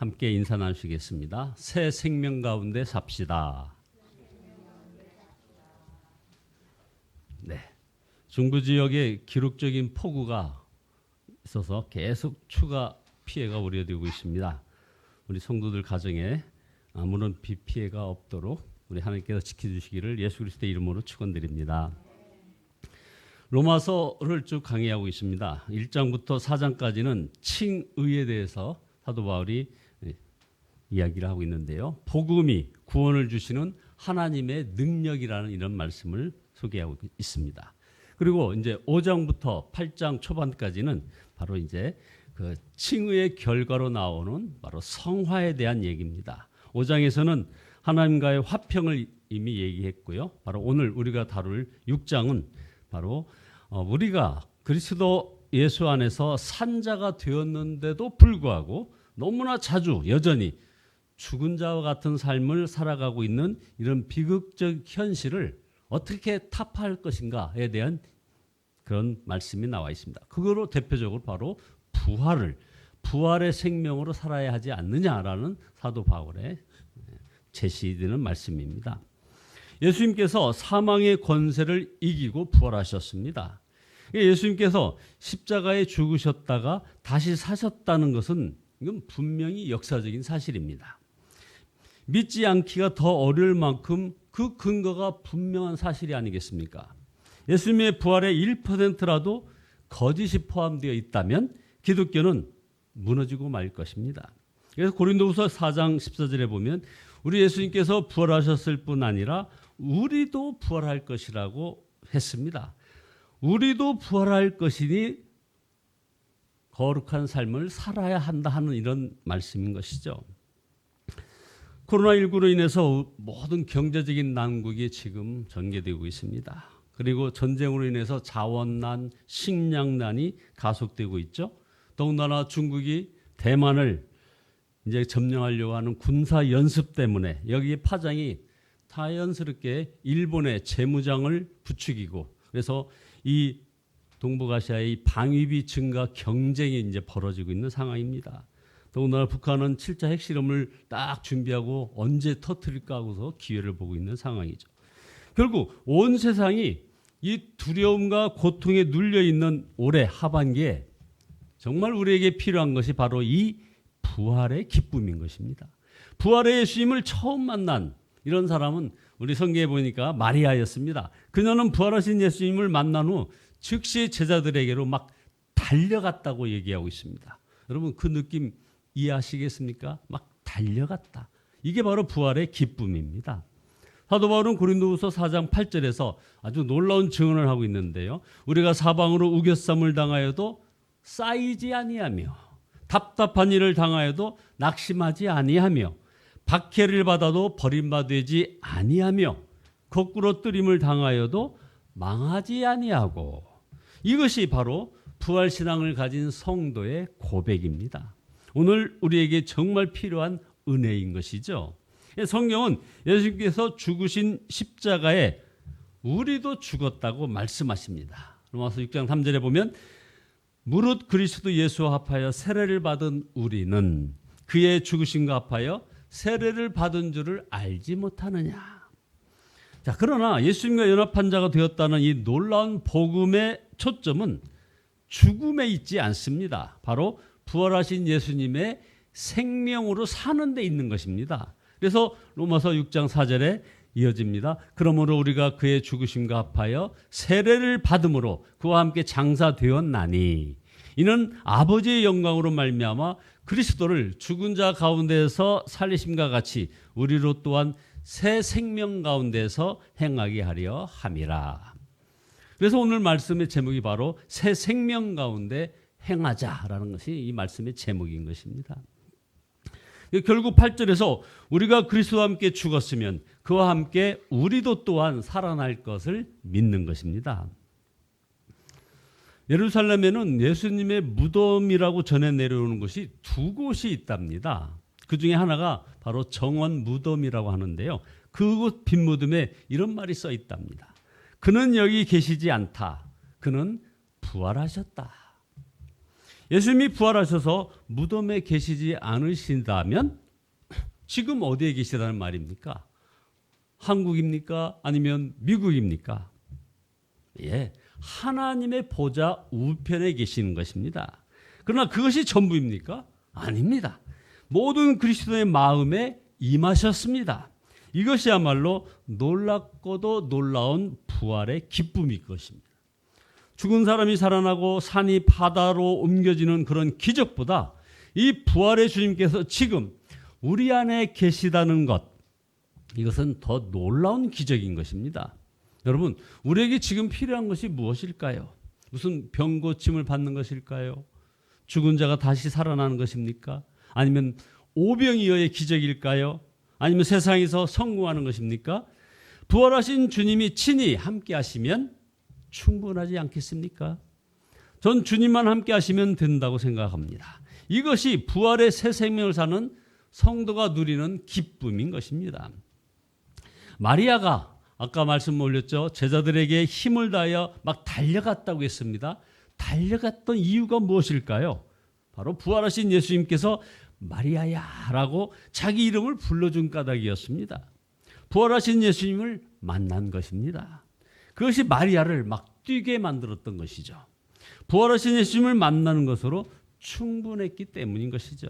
함께 인사 나누시겠습니다. 새 생명 가운데 삽시다. 네, 중부 지역에 기록적인 폭우가 있어서 계속 추가 피해가 우려되고 있습니다. 우리 성도들 가정에 아무런 비 피해가 없도록 우리 하나님께서 지켜주시기를 예수 그리스도의 이름으로 축원드립니다. 로마서를 쭉 강의하고 있습니다. 1장부터 4장까지는 칭의에 대해서 사도 바울이 이야기를 하고 있는데요. 복음이 구원을 주시는 하나님의 능력이라는 이런 말씀을 소개하고 있습니다. 그리고 이제 5장부터 8장 초반까지는 바로 이제 그 칭의의 결과로 나오는 바로 성화에 대한 얘기입니다. 5장에서는 하나님과의 화평을 이미 얘기했고요. 바로 오늘 우리가 다룰 6장은 바로 우리가 그리스도 예수 안에서 산자가 되었는데도 불구하고 너무나 자주 여전히 죽은 자와 같은 삶을 살아가고 있는 이런 비극적 현실을 어떻게 타파할 것인가에 대한 그런 말씀이 나와 있습니다. 그거로 대표적으로 바로 부활의 생명으로 살아야 하지 않느냐라는 사도 바울의 제시되는 말씀입니다. 예수님께서 사망의 권세를 이기고 부활하셨습니다. 예수님께서 십자가에 죽으셨다가 다시 사셨다는 것은 이건 분명히 역사적인 사실입니다. 믿지 않기가 더 어려울 만큼 그 근거가 분명한 사실이 아니겠습니까? 예수님의 부활의 1%라도 거짓이 포함되어 있다면 기독교는 무너지고 말 것입니다. 그래서 고린도후서 4장 14절에 보면 우리 예수님께서 부활하셨을 뿐 아니라 우리도 부활할 것이라고 했습니다. 우리도 부활할 것이니 거룩한 삶을 살아야 한다 하는 이런 말씀인 것이죠. 코로나19로 인해서 모든 경제적인 난국이 지금 전개되고 있습니다. 그리고 전쟁으로 인해서 자원난, 식량난이 가속되고 있죠. 더군다나 중국이 대만을 이제 점령하려고 하는 군사 연습 때문에 여기에 파장이 자연스럽게 일본의 재무장을 부추기고 그래서 이 동북아시아의 방위비 증가 경쟁이 이제 벌어지고 있는 상황입니다. 더군다나 북한은 7차 핵실험을 딱 준비하고 언제 터뜨릴까 하고서 기회를 보고 있는 상황이죠. 결국 온 세상이 이 두려움과 고통에 눌려 있는 올해 하반기에 정말 우리에게 필요한 것이 바로 이 부활의 기쁨인 것입니다. 부활의 예수님을 처음 만난 이런 사람은 우리 성경에 보니까 마리아였습니다. 그녀는 부활하신 예수님을 만난 후 즉시 제자들에게로 막 달려갔다고 얘기하고 있습니다. 여러분 그 느낌 이해하시겠습니까? 막 달려갔다. 이게 바로 부활의 기쁨입니다. 사도 바울은 고린도후서 4장 8절에서 아주 놀라운 증언을 하고 있는데요. 우리가 사방으로 우겨쌈을 당하여도 쌓이지 아니하며 답답한 일을 당하여도 낙심하지 아니하며 박해를 받아도 버림받지 아니하며 거꾸로 뜨림을 당하여도 망하지 아니하고 이것이 바로 부활신앙을 가진 성도의 고백입니다. 오늘 우리에게 정말 필요한 은혜인 것이죠. 성경은 예수님께서 죽으신 십자가에 우리도 죽었다고 말씀하십니다. 로마서 6장 3절에 보면 무릇 그리스도 예수와 합하여 세례를 받은 우리는 그의 죽으심과 합하여 세례를 받은 줄을 알지 못하느냐. 자, 그러나 예수님과 연합한 자가 되었다는 이 놀라운 복음의 초점은 죽음에 있지 않습니다. 바로 부활하신 예수님의 생명으로 사는 데 있는 것입니다. 그래서 로마서 6장 4절에 이어집니다. 그러므로 우리가 그의 죽으심과 합하여 세례를 받음으로 그와 함께 장사되었나니 이는 아버지의 영광으로 말미암아 그리스도를 죽은 자 가운데서 살리심과 같이 우리로 또한 새 생명 가운데서 행하게 하려 함이라. 그래서 오늘 말씀의 제목이 바로 새 생명 가운데 행하자라는 것이 이 말씀의 제목인 것입니다. 결국 8절에서 우리가 그리스도와 함께 죽었으면 그와 함께 우리도 또한 살아날 것을 믿는 것입니다. 예루살렘에는 예수님의 무덤이라고 전해 내려오는 곳이 두 곳이 있답니다. 그 중에 하나가 바로 정원 무덤이라고 하는데요. 그곳 빈 무덤에 이런 말이 써 있답니다. 그는 여기 계시지 않다. 그는 부활하셨다. 예수님이 부활하셔서 무덤에 계시지 않으신다면 지금 어디에 계시다는 말입니까? 한국입니까? 아니면 미국입니까? 예, 하나님의 보좌 우편에 계시는 것입니다. 그러나 그것이 전부입니까? 아닙니다. 모든 그리스도의 마음에 임하셨습니다. 이것이야말로 놀랍고도 놀라운 부활의 기쁨일 것입니다. 죽은 사람이 살아나고 산이 바다로 옮겨지는 그런 기적보다 이 부활의 주님께서 지금 우리 안에 계시다는 것, 이것은 더 놀라운 기적인 것입니다. 여러분, 우리에게 지금 필요한 것이 무엇일까요? 무슨 병 고침을 받는 것일까요? 죽은 자가 다시 살아나는 것입니까? 아니면 오병이어의 기적일까요? 아니면 세상에서 성공하는 것입니까? 부활하신 주님이 친히 함께 하시면 충분하지 않겠습니까? 전 주님만 함께 하시면 된다고 생각합니다. 이것이 부활의 새 생명을 사는 성도가 누리는 기쁨인 것입니다. 마리아가 아까 말씀 올렸죠. 제자들에게 힘을 다하여 막 달려갔다고 했습니다. 달려갔던 이유가 무엇일까요? 바로 부활하신 예수님께서 마리아야 라고 자기 이름을 불러준 까닭이었습니다. 부활하신 예수님을 만난 것입니다. 그것이 마리아를 막 뛰게 만들었던 것이죠. 부활하신 예수님을 만나는 것으로 충분했기 때문인 것이죠.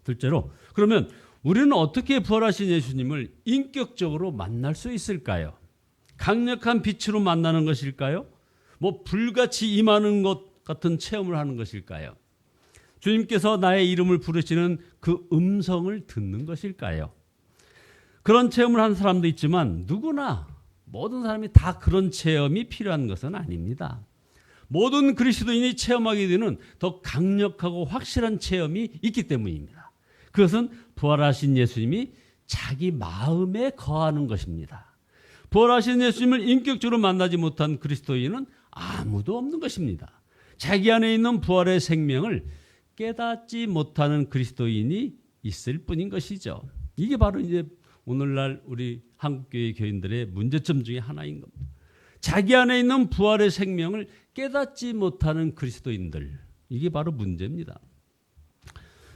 둘째로, 그러면 우리는 어떻게 부활하신 예수님을 인격적으로 만날 수 있을까요? 강력한 빛으로 만나는 것일까요? 불같이 임하는 것 같은 체험을 하는 것일까요? 주님께서 나의 이름을 부르시는 그 음성을 듣는 것일까요? 그런 체험을 한 사람도 있지만 누구나 모든 사람이 다 그런 체험이 필요한 것은 아닙니다. 모든 그리스도인이 체험하게 되는 더 강력하고 확실한 체험이 있기 때문입니다. 그것은 부활하신 예수님이 자기 마음에 거하는 것입니다. 부활하신 예수님을 인격적으로 만나지 못한 그리스도인은 아무도 없는 것입니다. 자기 안에 있는 부활의 생명을 깨닫지 못하는 그리스도인이 있을 뿐인 것이죠. 이게 바로 이제 오늘날 우리 한국교회 교인들의 문제점 중에 하나인 겁니다. 자기 안에 있는 부활의 생명을 깨닫지 못하는 그리스도인들, 이게 바로 문제입니다.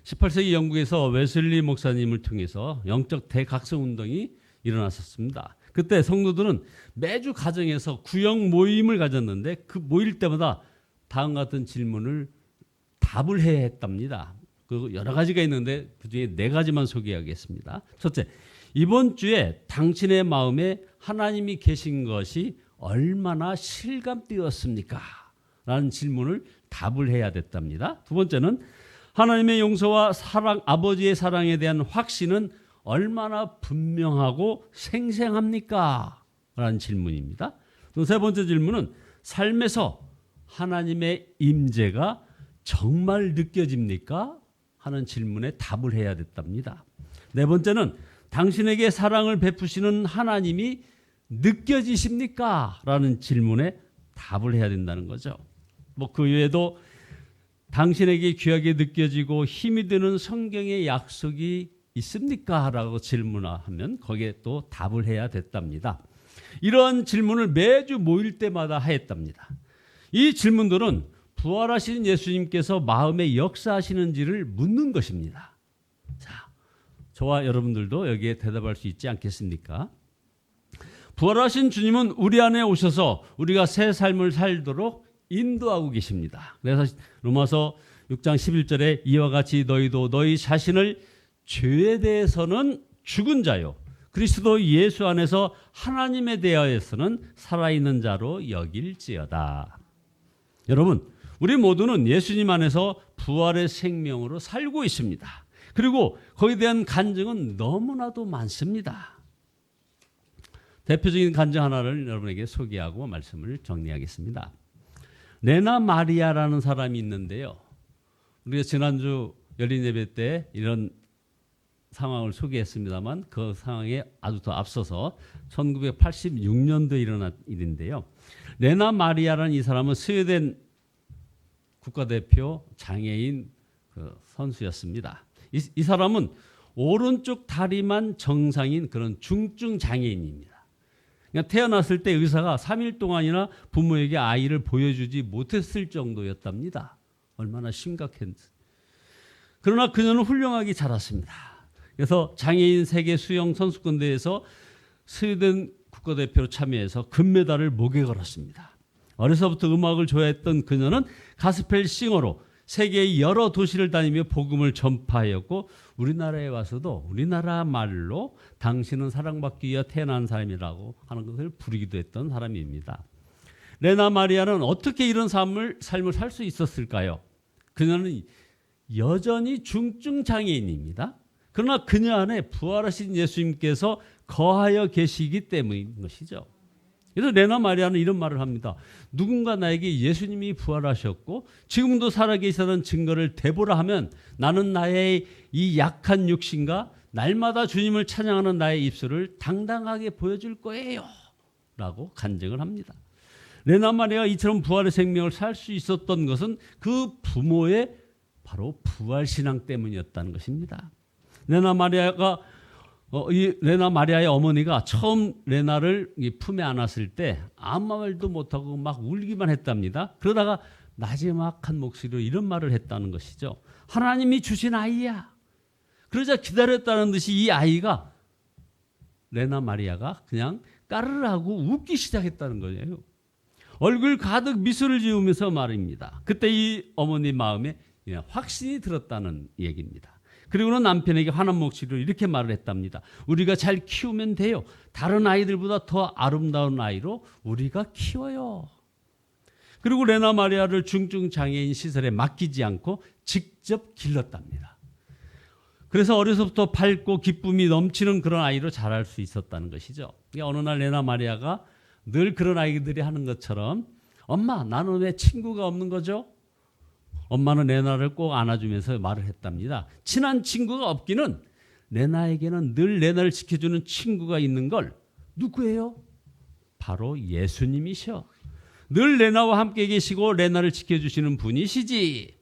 18세기 영국에서 웨슬리 목사님을 통해서 영적 대각성 운동이 일어났었습니다. 그때 성도들은 매주 가정에서 구역 모임을 가졌는데 그 모일 때마다 다음과 같은 질문을 답을 해야 했답니다. 그 여러 가지가 있는데 그중에 4가지만 소개하겠습니다. 첫째, 이번 주에 당신의 마음에 하나님이 계신 것이 얼마나 실감되었습니까? 라는 질문을 답을 해야 됐답니다. 두 번째는 하나님의 용서와 사랑, 아버지의 사랑에 대한 확신은 얼마나 분명하고 생생합니까? 라는 질문입니다. 또 세 번째 질문은 삶에서 하나님의 임재가 정말 느껴집니까? 하는 질문에 답을 해야 됐답니다. 네 번째는 당신에게 사랑을 베푸시는 하나님이 느껴지십니까? 라는 질문에 답을 해야 된다는 거죠. 그 외에도 당신에게 귀하게 느껴지고 힘이 되는 성경의 약속이 있습니까? 라고 질문하면 거기에 또 답을 해야 됐답니다. 이러한 질문을 매주 모일 때마다 하였답니다. 이 질문들은 부활하신 예수님께서 마음에 역사하시는지를 묻는 것입니다. 자, 저와 여러분들도 여기에 대답할 수 있지 않겠습니까? 부활하신 주님은 우리 안에 오셔서 우리가 새 삶을 살도록 인도하고 계십니다. 그래서 로마서 6장 11절에 이와 같이 너희도 너희 자신을 죄에 대해서는 죽은 자요 그리스도 예수 안에서 하나님에 대하여서는 살아있는 자로 여길지어다. 여러분, 우리 모두는 예수님 안에서 부활의 생명으로 살고 있습니다. 그리고 거기에 대한 간증은 너무나도 많습니다. 대표적인 간증 하나를 여러분에게 소개하고 말씀을 정리하겠습니다. 레나 마리아라는 사람이 있는데요. 우리가 지난주 열린 예배 때 이런 상황을 소개했습니다만 그 상황에 아주 더 앞서서 1986년도에 일어난 일인데요. 레나 마리아라는 이 사람은 스웨덴 국가대표 장애인 선수였습니다. 이 사람은 오른쪽 다리만 정상인 그런 중증 장애인입니다. 그러니까 태어났을 때 의사가 3일 동안이나 부모에게 아이를 보여주지 못했을 정도였답니다. 얼마나 심각했는지. 그러나 그녀는 훌륭하게 자랐습니다. 그래서 장애인 세계 수영 선수권 대회에서 스웨덴 국가대표로 참여해서 금메달을 목에 걸었습니다. 어려서부터 음악을 좋아했던 그녀는 가스펠 싱어로 세계의 여러 도시를 다니며 복음을 전파하였고 우리나라에 와서도 우리나라 말로 당신은 사랑받기 위해 태어난 사람이라고 하는 것을 부르기도 했던 사람입니다. 레나 마리아는 어떻게 이런 삶을 살 수 있었을까요? 그녀는 여전히 중증 장애인입니다. 그러나 그녀 안에 부활하신 예수님께서 거하여 계시기 때문인 것이죠. 그래서 레나 마리아는 이런 말을 합니다. 누군가 나에게 예수님이 부활하셨고 지금도 살아계시다는 증거를 대보라 하면 나는 나의 이 약한 육신과 날마다 주님을 찬양하는 나의 입술을 당당하게 보여줄 거예요 라고 간증을 합니다. 레나 마리아가 이처럼 부활의 생명을 살 수 있었던 것은 그 부모의 바로 부활신앙 때문이었다는 것입니다. 레나 마리아의 어머니가 처음 레나를 품에 안았을 때 아무 말도 못하고 막 울기만 했답니다. 그러다가 나지막한 목소리로 이런 말을 했다는 것이죠. 하나님이 주신 아이야. 그러자 기다렸다는 듯이 이 아이가 레나 마리아가 그냥 까르르 하고 웃기 시작했다는 거예요. 얼굴 가득 미소를 지으면서 말입니다. 그때 이 어머니 마음에 확신이 들었다는 얘기입니다. 그리고는 남편에게 화난 목소리로 이렇게 말을 했답니다. 우리가 잘 키우면 돼요. 다른 아이들보다 더 아름다운 아이로 우리가 키워요. 그리고 레나 마리아를 중증 장애인 시설에 맡기지 않고 직접 길렀답니다. 그래서 어려서부터 밝고 기쁨이 넘치는 그런 아이로 자랄 수 있었다는 것이죠. 어느 날 레나 마리아가 늘 그런 아이들이 하는 것처럼 엄마 나는 왜 친구가 없는 거죠? 엄마는 레나를 꼭 안아주면서 말을 했답니다. 친한 친구가 없기는 레나에게는 늘 레나를 지켜주는 친구가 있는 걸 누구예요? 바로 예수님이셔. 늘 레나와 함께 계시고 레나를 지켜주시는 분이시지.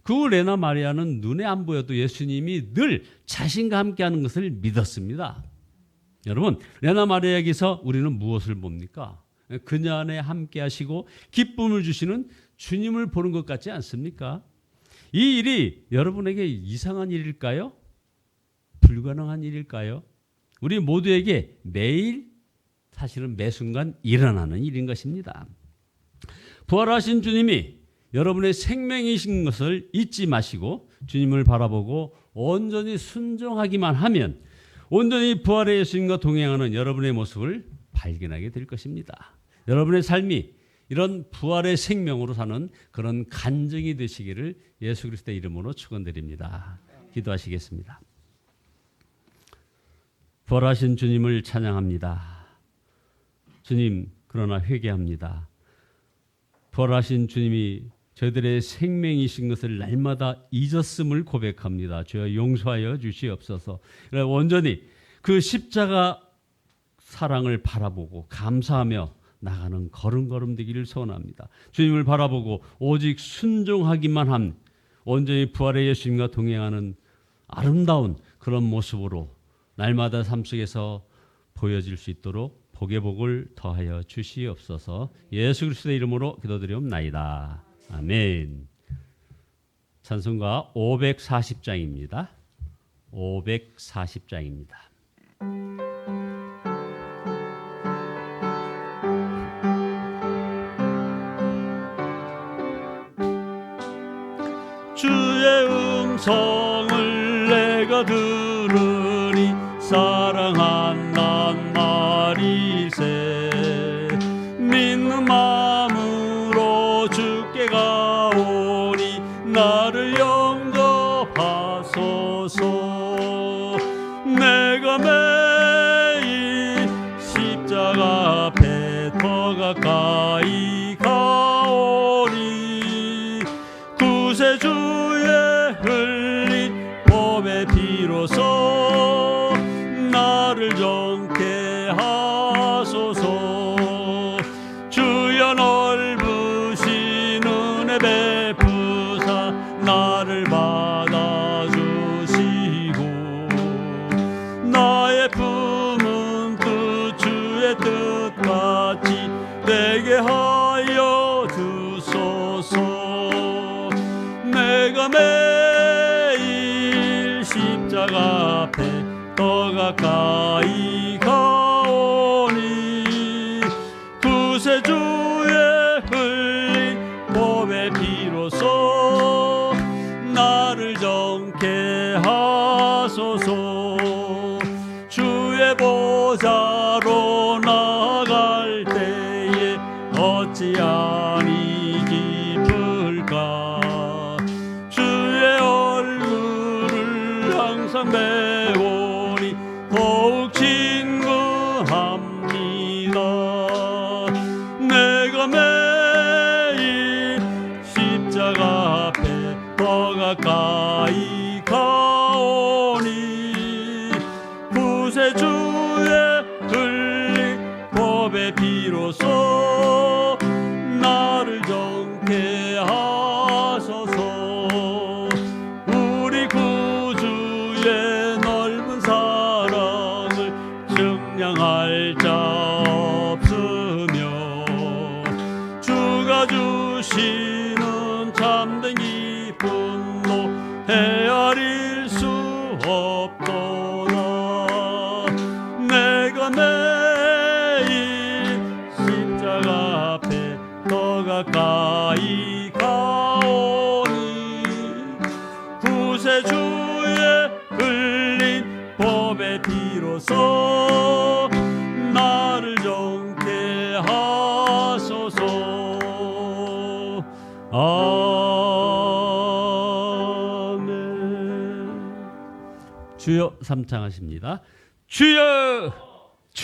그 후 레나 마리아는 눈에 안 보여도 예수님이 늘 자신과 함께하는 것을 믿었습니다. 여러분 레나 마리아에게서 우리는 무엇을 봅니까? 그녀 안에 함께하시고 기쁨을 주시는 주님을 보는 것 같지 않습니까? 이 일이 여러분에게 이상한 일일까요? 불가능한 일일까요? 우리 모두에게 매일 사실은 매 순간 일어나는 일인 것입니다. 부활하신 주님이 여러분의 생명이신 것을 잊지 마시고 주님을 바라보고 온전히 순종하기만 하면 온전히 부활의 예수님과 동행하는 여러분의 모습을 발견하게 될 것입니다. 여러분의 삶이 이런 부활의 생명으로 사는 그런 간증이 되시기를 예수 그리스도의 이름으로 축원드립니다. 기도하시겠습니다. 부활하신 주님을 찬양합니다. 주님, 그러나 회개합니다. 부활하신 주님이 저희들의 생명이신 것을 날마다 잊었음을 고백합니다. 주여 용서하여 주시옵소서. 온전히 그 십자가 사랑을 바라보고 감사하며 나가는 걸음걸음 되기를 소원합니다. 주님을 바라보고 오직 순종하기만 한 온전히 부활의 예수님과 동행하는 아름다운 그런 모습으로 날마다 삶 속에서 보여질 수 있도록 복의 복을 더하여 주시옵소서. 예수 그리스도의 이름으로 기도드리옵나이다. 아멘. 찬송가 540장입니다. 540장입니다. 주의 음성을 내가 들으니 사랑한단 말이세. 믿는 마음으로 주께 가오니 나를 영접하소서. 내가 매일 십자가 앞에 더 가까이 가오니 구세주의 흘린 몸의 피로써 나를 정케 하소서. 주여 넓으신 은혜 베푸사 나를 받아주시고 나의 품은 뜻 주의 뜻같이 되게 하여 주소서. 십자가 앞에 더 가까이 가오니 구세주의 흘린 몸의 피로써 나를 정케 하소서. 주의 보좌로 나갈 때에 어찌하니 기쁠까. 주의 얼굴을 항상 배우니 더욱 친구합니다. 내가 매일 십자가 앞에 더 가까이 가오니 구세주의 흘린 법의 피로써 나를 정케 하소서. 우리 구주의 넓은 사랑을 증량할 자 없으며 주가 주시는 참된 기쁨도 헤아릴 수 없도다. 내가 매일 십자가 앞에 더 가까이 가오니 구세주의 흘린 법의 피로써 나를 정케 하소서. 아멘. 주여 삼창하십니다. 주여